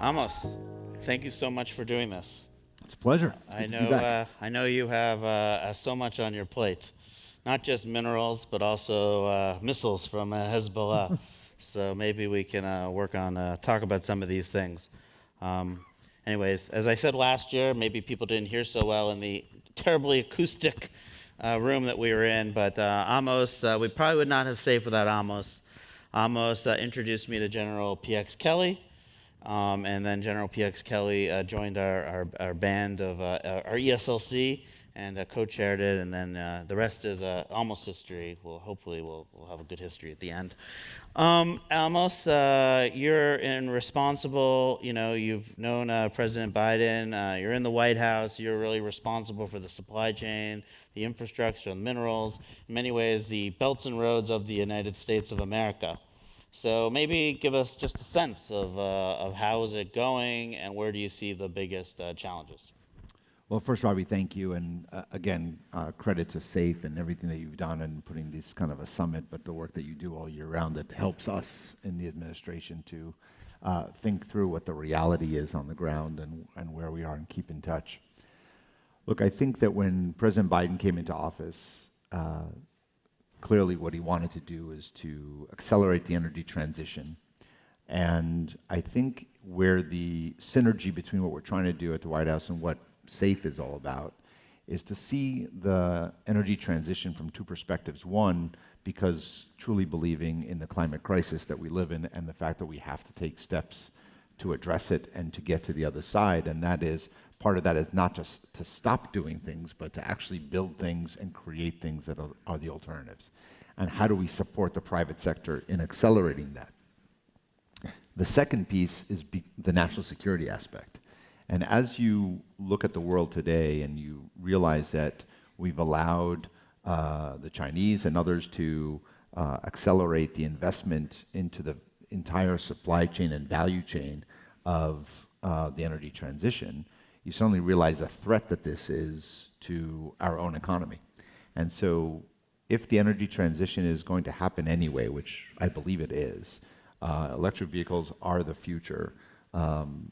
Amos, thank you so much for doing this. It's a pleasure. It's I good to be know, back. I know you have so much on your plate, not just minerals, but also missiles from Hezbollah. So maybe we can work on talk about some of these things. Um, Anyways, as I said last year, maybe people didn't hear so well in the terribly acoustic room that we were in, but Amos, we probably would not have saved without Amos. Amos introduced me to General PX Kelly. And then General PX Kelly joined our band of our ESLC and co-chaired it, and then the rest is almost history. Well, hopefully we'll have a good history at the end. Amos, you're responsible. You know, you've known President Biden. You're in the White House. You're really responsible for the supply chain, the infrastructure, the minerals. In many ways, the belts and roads of the United States of America. So maybe give us just a sense of how is it going and where do you see the biggest challenges? Well, first, Robbie, thank you. And again, credit to SAFE and everything that you've done in putting this kind of a summit, but the work that you do all year round that helps us in the administration to think through what the reality is on the ground and where we are and keep in touch. Look, I think that when President Biden came into office, clearly what he wanted to do is to accelerate the energy transition. And I think where the synergy between what we're trying to do at the White House and what SAFE is all about is to see the energy transition from two perspectives. One, because truly believing in the climate crisis that we live in and the fact that we have to take steps to address it and to get to the other side. And that is, part of that is not just to stop doing things, but to actually build things and create things that are the alternatives. And how do we support the private sector in accelerating that? The second piece is the national security aspect. And as you look at the world today and you realize that we've allowed the Chinese and others to accelerate the investment into the entire supply chain and value chain of the energy transition, you suddenly realize the threat that this is to our own economy. And so if the energy transition is going to happen anyway, which I believe it is, electric vehicles are the future,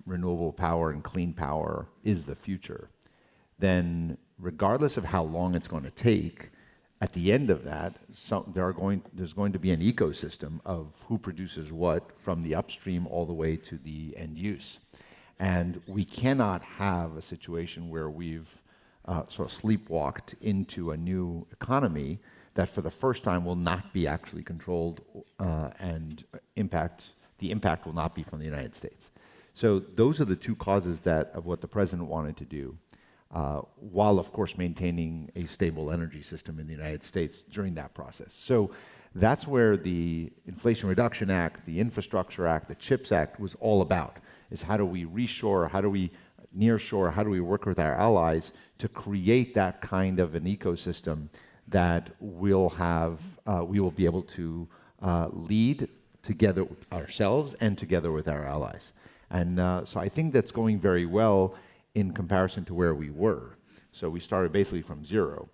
renewable power and clean power is the future, then regardless of how long it's going to take, at the end of that, there's going to be an ecosystem of who produces what from the upstream all the way to the end use. And we cannot have a situation where we've sort of sleepwalked into a new economy that for the first time will not be actually controlled and the impact will not be from the United States. So those are the two causes of what the president wanted to do, while of course maintaining a stable energy system in the United States during that process. So that's where the Inflation Reduction Act, the Infrastructure Act, the CHIPS Act was all about, is how do we reshore, how do we nearshore, how do we work with our allies to create that kind of an ecosystem that we will be able to lead together with ourselves and together with our allies. And so I think that's going very well in comparison to where we were. So we started basically from zero.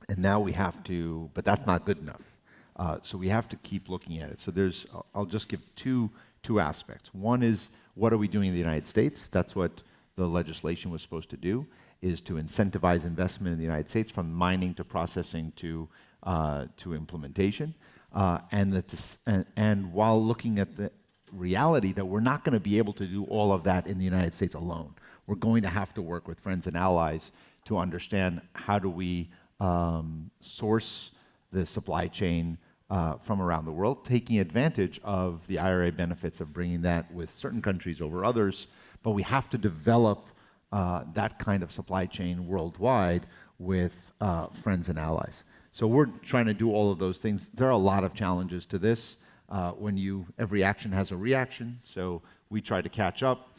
And now we have to, but that's not good enough. So we have to keep looking at it. So I'll just give two aspects. One is, what are we doing in the United States? That's what the legislation was supposed to do, is to incentivize investment in the United States from mining to processing to implementation. And while looking at the reality that we're not going to be able to do all of that in the United States alone. We're going to have to work with friends and allies to understand how do we source the supply chain from around the world, taking advantage of the IRA benefits of bringing that with certain countries over others, but we have to develop that kind of supply chain worldwide with friends and allies. So we're trying to do all of those things. There are a lot of challenges to this. Every action has a reaction, so we try to catch up.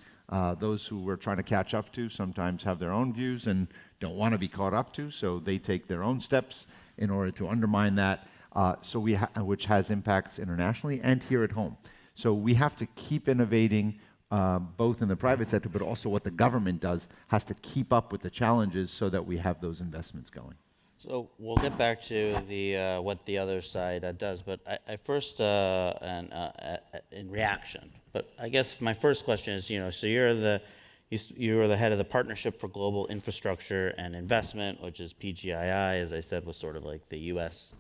Those who we're trying to catch up to sometimes have their own views and don't want to be caught up to, so they take their own steps in order to undermine that, which has impacts internationally and here at home. So we have to keep innovating, both in the private sector, but also what the government does has to keep up with the challenges so that we have those investments going. So we'll get back to what the other side does, but I first, in reaction, But I guess my first question is, so you're the head of the Partnership for Global Infrastructure and Investment, which is PGII, as I said, was sort of like the U.S.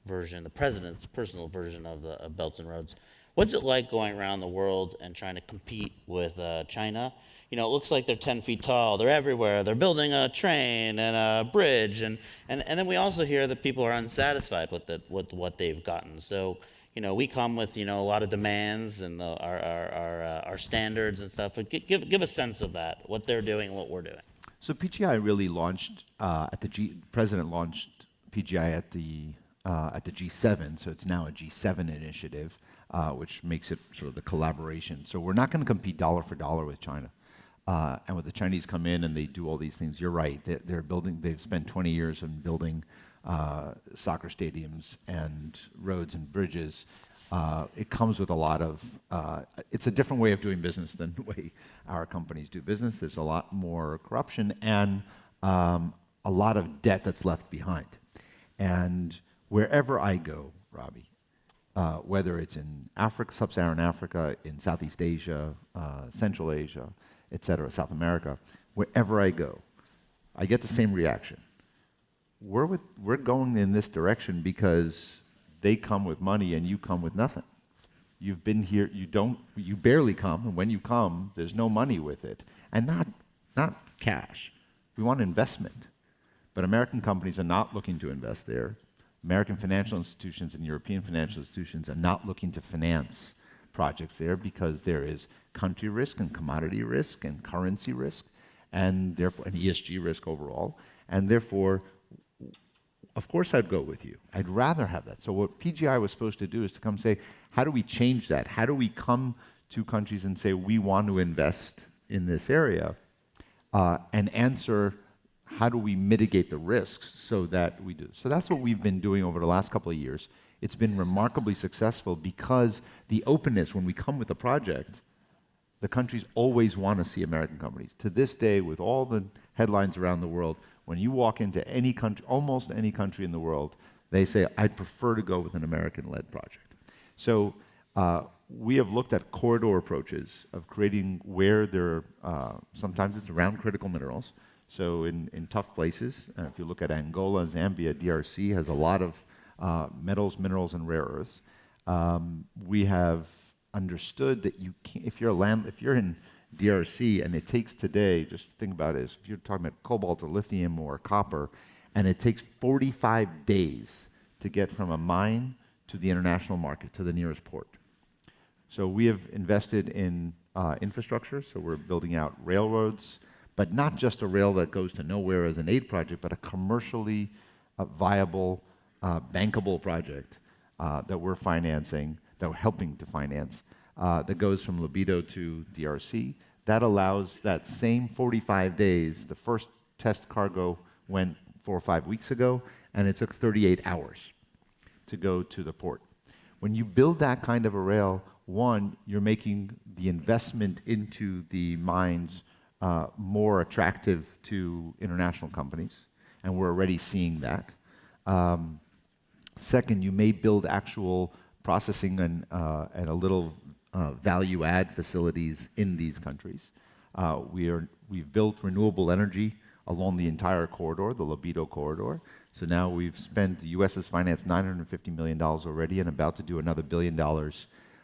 version, the president's personal version of the Belt and Roads. What's it like going around the world and trying to compete with China? It looks like they're 10 feet tall. They're everywhere. They're building a train and a bridge, and then we also hear that people are unsatisfied with what they've gotten. So we come with a lot of demands and our standards and stuff. But give a sense of that, what they're doing and what we're doing. So PGI really launched President launched PGI at the G7. So it's now a G7 initiative, which makes it sort of the collaboration. So we're not going to compete dollar for dollar with China. And when the Chinese come in and they do all these things, you're right. They're building. They've spent 20 years in building soccer stadiums and roads and bridges. It comes with a lot of. It's a different way of doing business than the way our companies do business. There's a lot more corruption and a lot of debt that's left behind. And wherever I go, Robbie, whether it's in Africa, sub-Saharan Africa, in Southeast Asia, Central Asia, et cetera, South America, wherever I go, I get the same reaction. We're going in this direction because they come with money and you come with nothing. You've been here, you barely come, and when you come, there's no money with it. And not cash. We want investment. But American companies are not looking to invest there. American financial institutions and European financial institutions are not looking to finance projects there because there is country risk and commodity risk and currency risk and therefore an ESG risk overall. And therefore, of course I'd go with you. I'd rather have that. So what PGI was supposed to do is to come say, how do we change that? How do we come to countries and say, we want to invest in this area and answer, how do we mitigate the risks so that we do? So that's what we've been doing over the last couple of years. It's been remarkably successful because the openness, when we come with a project, the countries always want to see American companies. To this day, with all the headlines around the world, when you walk into any country, almost any country in the world, they say, I'd prefer to go with an American-led project. So we have looked at corridor approaches of creating where there are, sometimes it's around critical minerals. So in tough places, if you look at Angola, Zambia, DRC has a lot of metals, minerals, and rare earths. We have understood that you can't, if you're in DRC and it takes today, just think about it, if you're talking about cobalt or lithium or copper, and it takes 45 days to get from a mine to the international market, to the nearest port. So we have invested in infrastructure, so we're building out railroads, but not just a rail that goes to nowhere as an aid project, but a commercially viable, bankable project that we're financing, that we're helping to finance, that goes from Libido to DRC. That allows that same 45 days. The first test cargo went 4 or 5 weeks ago, and it took 38 hours to go to the port. When you build that kind of a rail, one, you're making the investment into the mines more attractive to international companies, and we're already seeing that. Second, you may build actual processing and a little value-add facilities in these countries. We've built renewable energy along the entire corridor, the Libido corridor. So now we've spent, the U.S. has financed $950 million already and about to do another $1 billion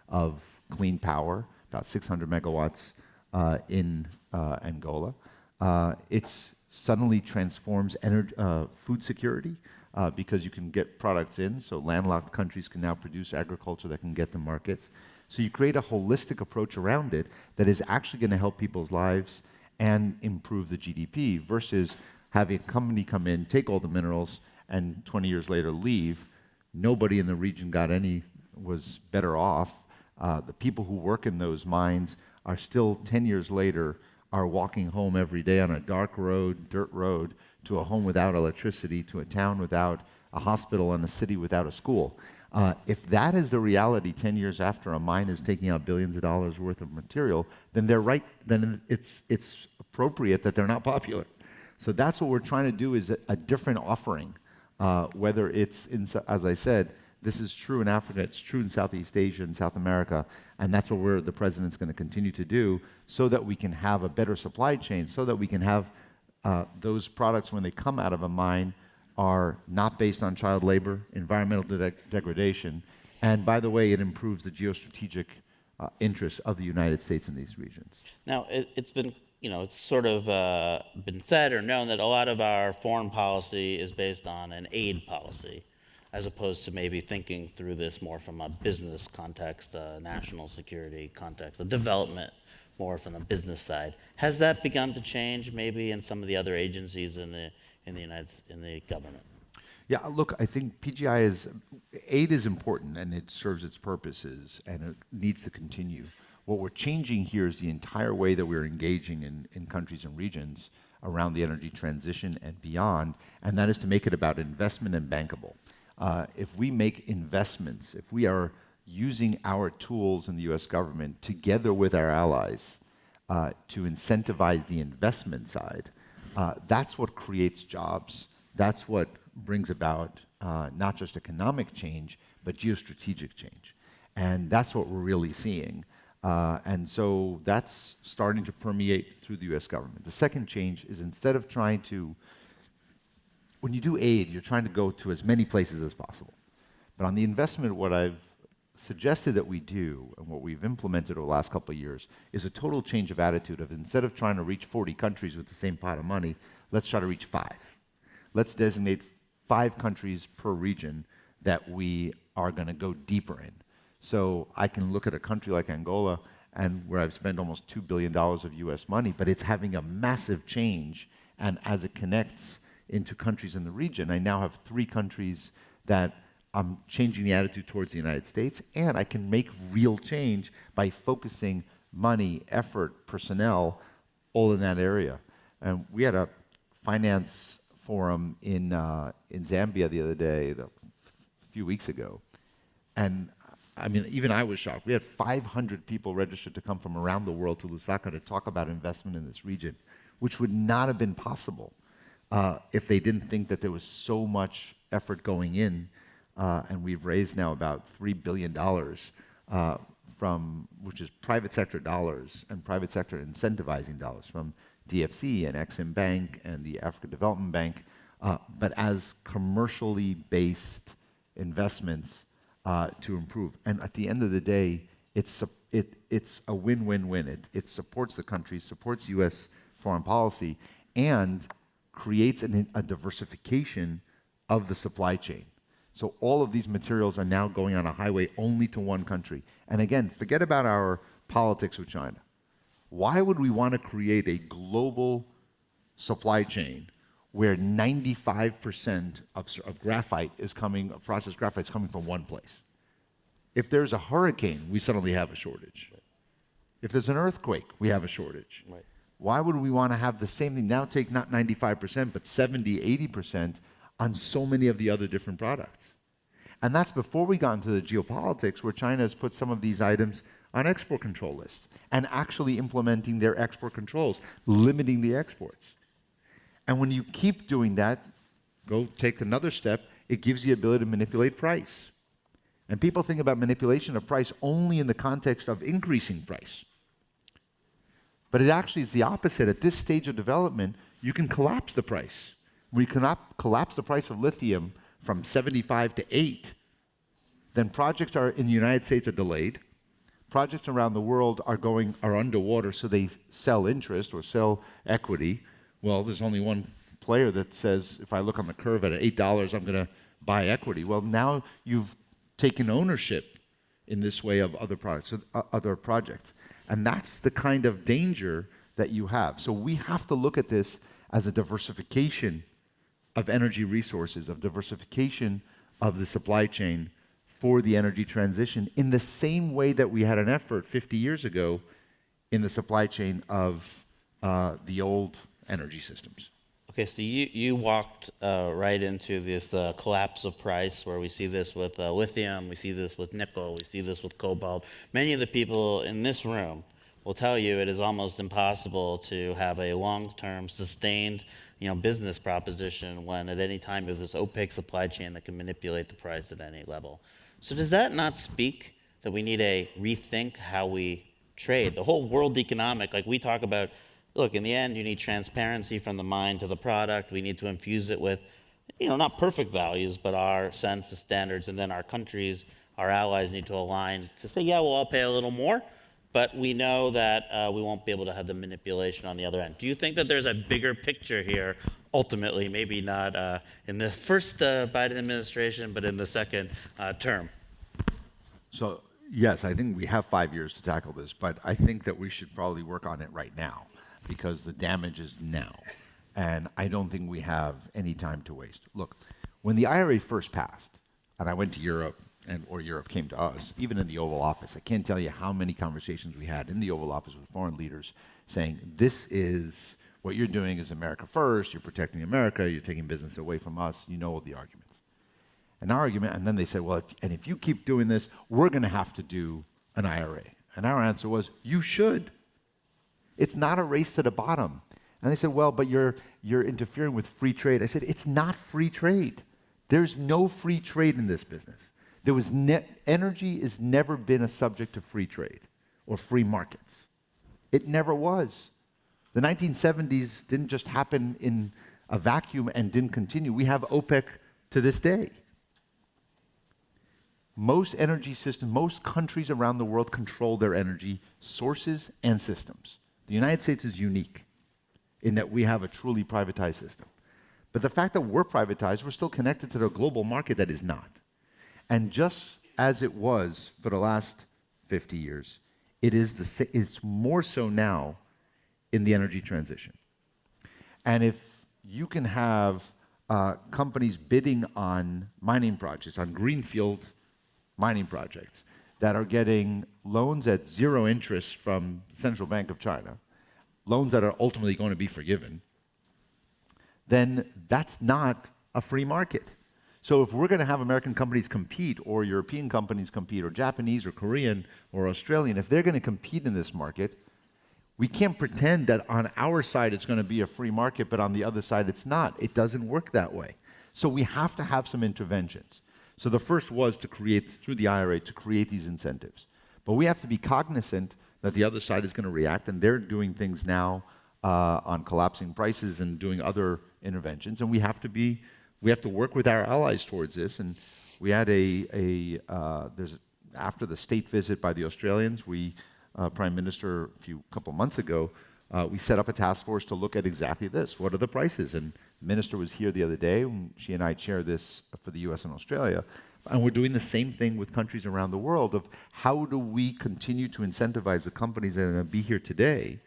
of clean power, about 600 megawatts in Angola. It suddenly transforms food security because you can get products in, so landlocked countries can now produce agriculture that can get to markets. So you create a holistic approach around it that is actually going to help people's lives and improve the GDP versus having a company come in, take all the minerals, and 20 years later leave. Nobody in the region was better off. The people who work in those mines are still 10 years later are walking home every day on a dark road, dirt road, to a home without electricity, to a town without a hospital, and a city without a school. If that is the reality 10 years after a mine is taking out billions of dollars worth of material, then they're right, then it's appropriate that they're not popular. So that's what we're trying to do, is a different offering, whether it's, as I said, this is true in Africa, it's true in Southeast Asia and South America, And that's what the president's going to continue to do so that we can have a better supply chain, so that we can have those products when they come out of a mine are not based on child labor, environmental degradation, and by the way, it improves the geostrategic interests of the United States in these regions. Now, it's been, it's sort of been said or known that a lot of our foreign policy is based on an aid policy, as opposed to maybe thinking through this more from a business context, a national security context, a development more from the business side. Has that begun to change maybe in some of the other agencies in the government? Yeah, look, I think aid is important and it serves its purposes and it needs to continue. What we're changing here is the entire way that we're engaging in countries and regions around the energy transition and beyond, and that is to make it about investment and bankable. If we make investments, if we are using our tools in the US government together with our allies to incentivize the investment side, that's what creates jobs. That's what brings about not just economic change, but geostrategic change. And that's what we're really seeing. And so that's starting to permeate through the US government. The second change is instead of trying to, when you do aid, you're trying to go to as many places as possible. But on the investment, what I've suggested that we do, and what we've implemented over the last couple of years, is a total change of attitude of instead of trying to reach 40 countries with the same pot of money, let's try to reach 5. Let's designate 5 countries per region that we are going to go deeper in. So I can look at a country like Angola, and where I've spent almost $2 billion of US money, but it's having a massive change, and as it connects into countries in the region, I now have 3 countries that I'm changing the attitude towards the United States, and I can make real change by focusing money, effort, personnel, all in that area. And we had a finance forum in Zambia the other day, a few weeks ago, and I mean, even I was shocked. We had 500 people registered to come from around the world to Lusaka to talk about investment in this region, which would not have been possible if they didn't think that there was so much effort going in. And we've raised now about $3 billion which is private sector dollars and private sector incentivizing dollars from DFC and Exim Bank and the Africa Development Bank, but as commercially based investments to improve. And at the end of the day, it's a win-win-win. It supports the country, supports U.S. foreign policy, and creates a diversification of the supply chain. So all of these materials are now going on a highway only to one country. And again, forget about our politics with China. Why would we want to create a global supply chain where 95% of graphite is coming, of processed graphite is coming from one place? If there's a hurricane, we suddenly have a shortage. Right. If there's an earthquake, we have a shortage. Right. Why would we want to have the same thing now, take not 95%, but 70, 80% on so many of the other different products? And that's before we got into the geopolitics where China has put some of these items on export control lists and actually implementing their export controls, limiting the exports. And when you keep doing that, go take another step, it gives you the ability to manipulate price. And people think about manipulation of price only in the context of increasing price. But it actually is the opposite. At this stage of development, you can collapse the price. We cannot collapse the price of lithium from 75 to 8. Then projects in the United States are delayed. Projects around the world are underwater, so they sell interest or sell equity. Well, there's only one player that says, if I look on the curve at $8, I'm going to buy equity. Well, now you've taken ownership in this way of other products, other projects. And that's the kind of danger that you have. So we have to look at this as a diversification of energy resources, of diversification of the supply chain for the energy transition in the same way that we had an effort 50 years ago in the supply chain of the old energy systems. Okay, so you walked right into this collapse of price where we see this with lithium, we see this with nickel, we see this with cobalt. Many of the people in this room will tell you it is almost impossible to have a long-term, sustained business proposition when at any time there's this opaque supply chain that can manipulate the price at any level. So does that not speak that we need to rethink how we trade. The whole world economic, like we talk about, look, in the end, you need transparency from the mine to the product. We need to infuse it with, not perfect values, but our sense of standards. And then our countries, our allies need to align to say, yeah, we'll all pay a little more, but we know that we won't be able to have the manipulation on the other end. Do you think that there's a bigger picture here, ultimately, maybe not in the first Biden administration, but in the second term? So, yes, I think we have 5 years to tackle this, but I think that we should probably work on it right now because the damage is now. And I don't think we have any time to waste. Look, when the IRA first passed, and I went to Europe, or Europe came to us, even in the Oval Office, I can't tell you how many conversations we had in the Oval Office with foreign leaders saying, this is, what you're doing is America first, you're protecting America, you're taking business away from us, you know all the arguments. And our argument, and then they said, well, if you keep doing this, we're going to have to do an IRA. And our answer was, you should. It's not a race to the bottom. And they said, well, but you're interfering with free trade. I said, it's not free trade. There's no free trade in this business. Energy has never been a subject of free trade or free markets. It never was. The 1970s didn't just happen in a vacuum and didn't continue. We have OPEC to this day. Most energy systems, most countries around the world control their energy sources and systems. The United States is unique in that we have a truly privatized system. But the fact that we're privatized, we're still connected to the global market that is not. And just as it was for the last 50 years, it's more so now in the energy transition. And if you can have companies bidding on mining projects, on greenfield mining projects, that are getting loans at zero interest from the Central Bank of China, loans that are ultimately going to be forgiven, then that's not a free market. So if we're going to have American companies compete, or European companies compete, or Japanese, or Korean, or Australian, if they're going to compete in this market, we can't pretend that on our side it's going to be a free market, but on the other side it's not. It doesn't work that way. So we have to have some interventions. So the first was to create, through the IRA, to create these incentives. But we have to be cognizant that the other side is going to react, and they're doing things now on collapsing prices and doing other interventions, and we have to work with our allies towards this. And we had after the state visit by the Australians, Prime Minister a couple months ago, we set up a task force to look at exactly this. What are the prices? And the minister was here the other day, and she and I chair this for the US and Australia. And we're doing the same thing with countries around the world of how do we continue to incentivize the companies that are going to be here today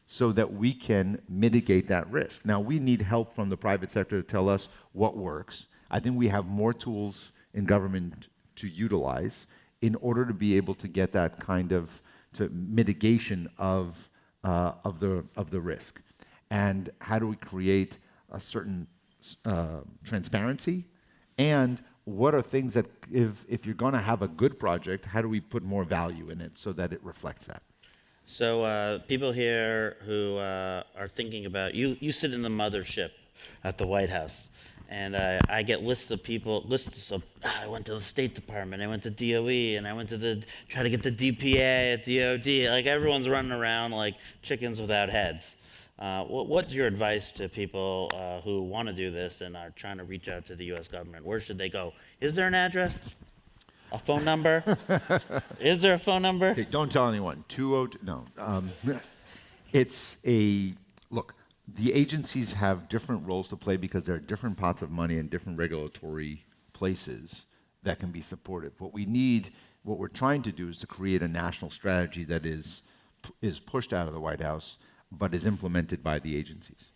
so that we can mitigate that risk. Now, we need help from the private sector to tell us what works. I think we have more tools in government to utilize in order to be able to get that kind of mitigation of the risk. And how do we create a certain transparency? And what are things that, if you're going to have a good project, how do we put more value in it so that it reflects that? So people here who are thinking about, you sit in the mothership at the White House, and I get lists of, I went to the State Department, I went to DOE, and I went to try to get the DPA at DOD. Like, everyone's running around like chickens without heads. What's your advice to people who want to do this and are trying to reach out to the U.S. government? Where should they go? Is there an address? A phone number? Is there a phone number? Okay, don't tell anyone. 202, no. Look, the agencies have different roles to play because there are different pots of money and different regulatory places that can be supportive. What we're trying to do is to create a national strategy that is pushed out of the White House but is implemented by the agencies.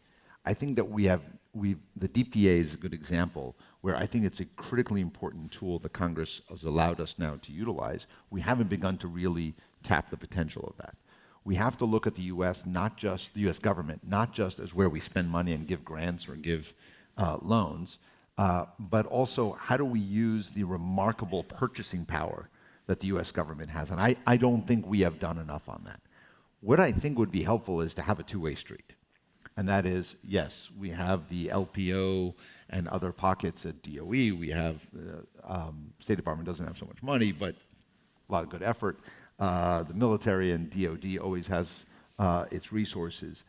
I think that the DPA is a good example where I think it's a critically important tool that Congress has allowed us now to utilize. We haven't begun to really tap the potential of that. We have to look at the U.S., not just the U.S. government, not just as where we spend money and give grants or give loans, but also how do we use the remarkable purchasing power that the U.S. government has. And I don't think we have done enough on that. What I think would be helpful is to have a two-way street. And that is, yes, we have the LPO and other pockets at DOE. We have the State Department doesn't have so much money, but lot of good effort. The military and DoD always has its resources.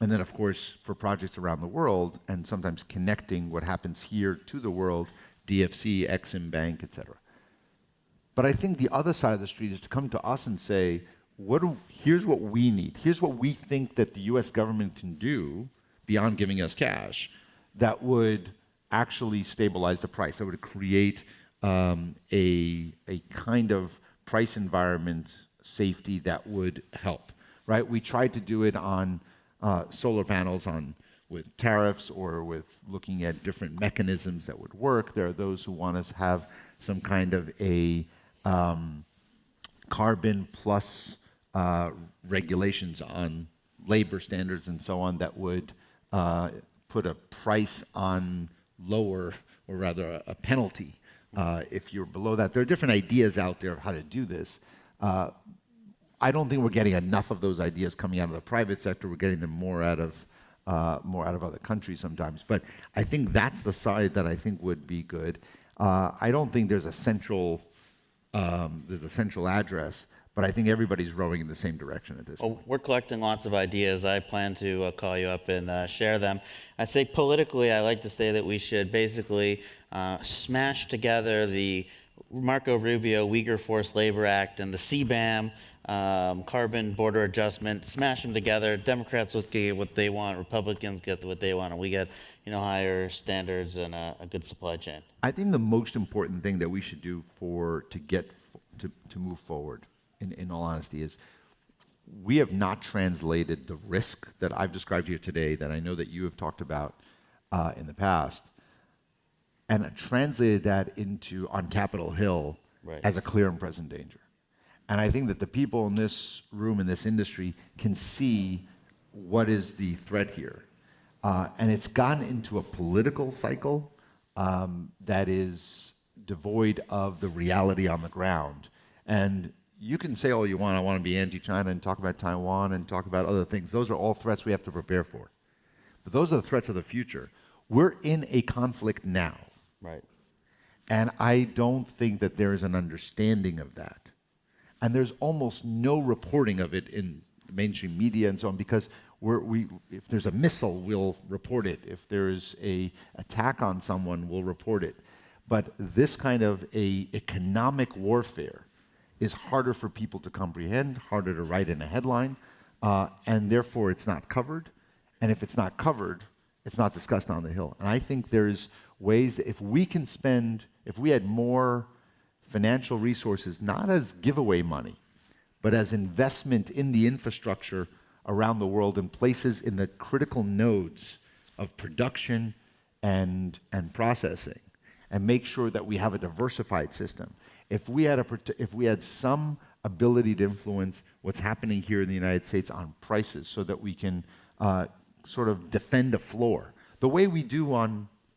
And then, of course, for projects around the world, and sometimes connecting what happens here to the world, DFC, Exim Bank, et cetera. But I think the other side of the street is to come to us and say, here's what we need. Here's what we think that the US government can do beyond giving us cash that would actually stabilize the price, that would create a kind of price environment safety that would help, right? We tried to do it on solar panels with tariffs or with looking at different mechanisms that would work. There are those who want us to have some kind of a carbon plus regulations on labor standards and so on that would put a price on lower, or rather a penalty if you're below that. There are different ideas out there of how to do this. I don't think we're getting enough of those ideas coming out of the private sector. We're getting them more out of other countries sometimes. But I think that's the side that I think would be good. I don't think there's a central address, but I think everybody's rowing in the same direction at this point. Well, we're collecting lots of ideas. I plan to call you up and share them. I say politically, I like to say that we should basically smash together the Marco Rubio Uyghur Forced Labor Act and the CBAM, carbon border adjustment, smash them together. Democrats will get what they want, Republicans get what they want, and we get higher standards and a good supply chain. I think the most important thing that we should do to move forward, in all honesty, is we have not translated the risk that I've described here today, that I know that you have talked about in the past, and translated that on Capitol Hill as a clear and present danger. And I think that the people in this room, in this industry, can see what is the threat here. And it's gone into a political cycle that is devoid of the reality on the ground. And you can say all you want, I want to be anti-China and talk about Taiwan and talk about other things. Those are all threats we have to prepare for. But those are the threats of the future. We're in a conflict now. Right. And I don't think that there is an understanding of that. And there's almost no reporting of it in the mainstream media and so on, because if there's a missile, we'll report it. If there's an attack on someone, we'll report it. But this kind of economic warfare is harder for people to comprehend, harder to write in a headline, and therefore it's not covered. And if it's not covered, it's not discussed on the Hill. And I think there's ways that if we had more financial resources, not as giveaway money, but as investment in the infrastructure around the world in places in the critical nodes of production and processing, and make sure that we have a diversified system. If we had some ability to influence what's happening here in the United States on prices so that we can sort of defend a floor, the way we do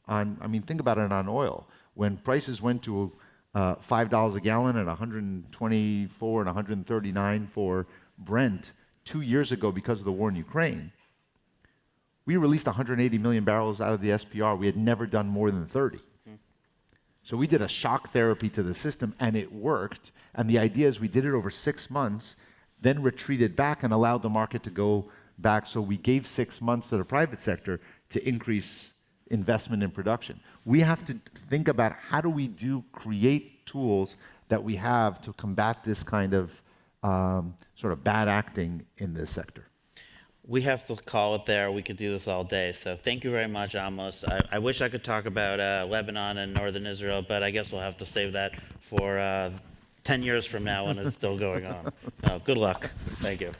think about it on oil. When prices went to $5 a gallon and 124 and 139 for Brent 2 years ago because of the war in Ukraine, we released 180 million barrels out of the SPR. We had never done more than 30. So we did a shock therapy to the system, and it worked. And the idea is we did it over 6 months, then retreated back and allowed the market to go back. So we gave 6 months to the private sector to increase investment in production. We have to think about how do we create tools that we have to combat this kind of sort of bad acting in this sector. We have to call it there. We could do this all day. So thank you very much, Amos. I wish I could talk about Lebanon and northern Israel, but I guess we'll have to save that for 10 years from now when it's still going on. Good luck. Thank you.